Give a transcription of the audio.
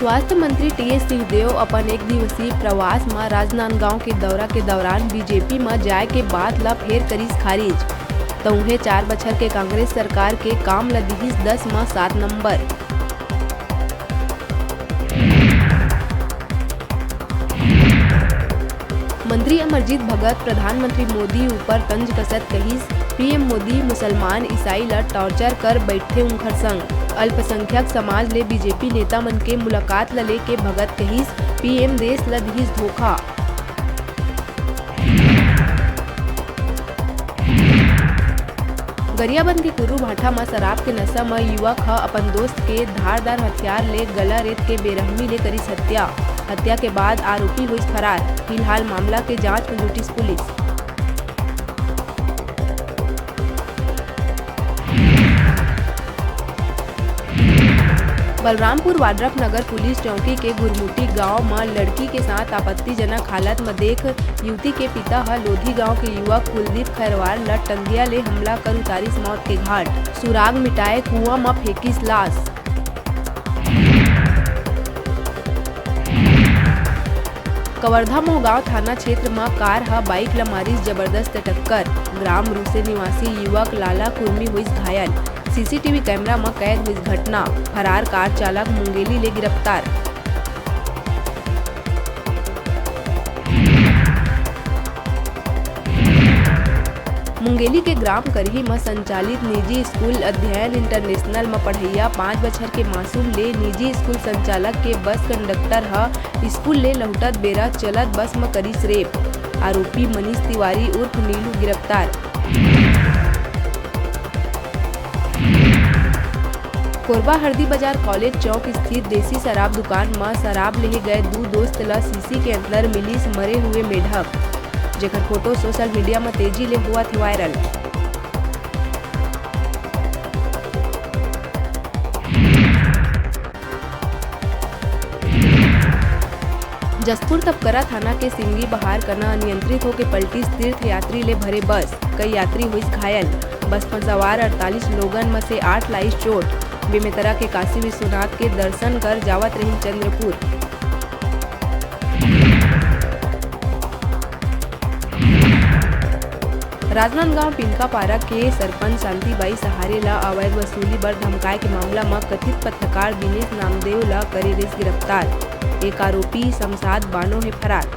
स्वास्थ्य मंत्री टी.एस. सिंहदेव अपन एक दिवसीय प्रवास में राजनांदगांव के दौरा के दौरान बीजेपी में जाए के बात ला फेर करीस खारिज। तो उन्हें 4 बछर के कांग्रेस सरकार के काम ला दिहिस 10 में 7 नंबर। मंत्री अमरजीत भगत प्रधानमंत्री मोदी ऊपर तंज कसत कहिस, पीएम मोदी मुसलमान ईसाई ला टॉर्चर कर बैठे उनकर संग। अल्पसंख्यक समाज ले बीजेपी नेता मन के मुलाकात ला लेके भगत कहिस, पीएम देश ला दिहिस धोखा। गरियाबंद के कुर्रू भाठा में शराब के नशा में युवक ह अपन दोस्त के धारदार हथियार ले गला रेत के बेरहमी ले करीस हत्या के बाद आरोपी हुई फरार। फिलहाल मामला के जांच में जुटी पुलिस। बलरामपुर वाड्रफ नगर पुलिस चौकी के गुरमुटी गांव में लड़की के साथ आपत्तिजनक हालत में देख युवती के पिता ह लोधी गांव के युवक कुलदीप खैरवार ला टंगिया ले हमला कर उतारिस मौत के घाट। सुराग मिटाए कुआं में फेंकिस लाश। कवर्धा मोहगांव थाना क्षेत्र में कार ह बाइक ला मारिस जबरदस्त टक्कर। ग्राम रूसे निवासी युवक लाला कुर्मी हुई घायल। सीसीटीवी कैमरा में कैद हुई घटना। फरार कार चालक मुंगेली ले गिरफ्तार। मुंगेली के ग्राम करही में संचालित निजी स्कूल अध्ययन इंटरनेशनल में पढ़ैया 5 बछर के मासूम ले निजी स्कूल संचालक के बस कंडक्टर ह स्कूल ले लौटत बेरा चलत बस में करीस रेप। आरोपी मनीष तिवारी उर्फ नीलू गिरफ्तार। कोरबा हरदी बाजार कॉलेज चौक स्थित देसी शराब दुकान में शराब ले गए 2 दोस्त ला शीशी के अंदर मिलीस मरे हुए मेढक, जेकर फोटो सोशल मीडिया में तेजी ले हुआ थे वायरल। जसपुर तपकरा थाना के सिंगी बहार कना अनियंत्रित होकर पलटी तीर्थ यात्री ले भरे बस। कई यात्री हुई घायल। बस पर सवार 48 लोगन में से 8 लाइस चोट। बेमेतरा के काशी विश्वनाथ के दर्शन कर जावत रही चंद्रपुर। राजनांदगांव पिनका पारा के सरपंच शांतिबाई सहारे ला अवैध वसूली बर धमकाए के मामला में कथित पत्रकार दिनेश नामदेव ला करे गिरफ्तार। एक आरोपी शमशाद बानो है फरार।